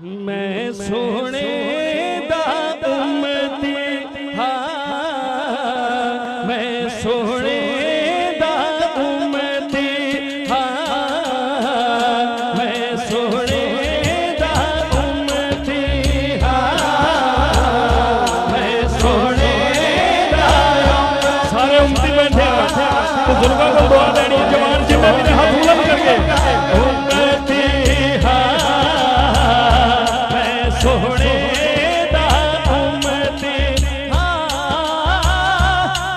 मैं सोने दा उम्मती हाँ, मैं सोने दा उम्मती हाँ, मैं सोने दा उम्मती हाँ, मैं सोने दा सारे उम्मती बैठे बुजुर्गों को दुआ देनी जवान जिन्हें मेरे हाथ बुलंद करके उम्मती हाँ, मैं सोने दा उम्मती हाँ,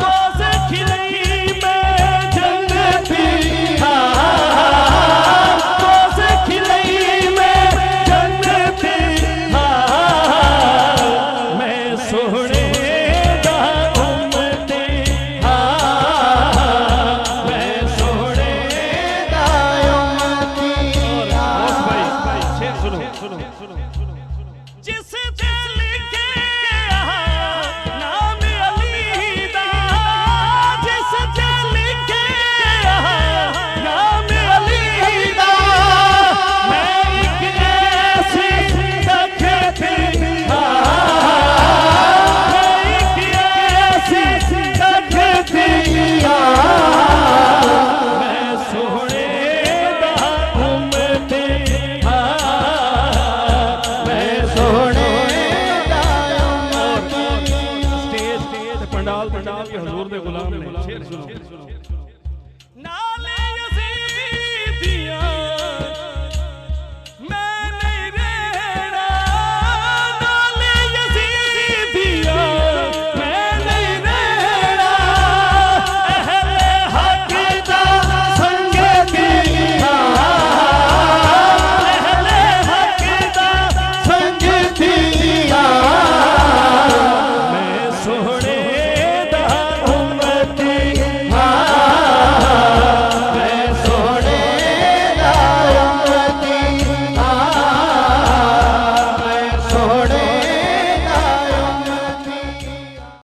तो से खिलई मैं जन्नती हाँ, तो से खिलई मैं जन्नती हाँ, मैं सोने दा उम्मती हाँ, मैं सोने दा उम्मती भाई शेर सुनो जिस दिल के नाम अली दा जिस दिल के नाम अली दा मैं एक ऐसी तकती हाँ, मैं एक ऐसी तकती हाँ, मैं सोने दा उम्मती हाँ, मैं सोने दा उम्मती। स्टेज पंडाल के हुजूर दे गुलाम ने शेर सुनो।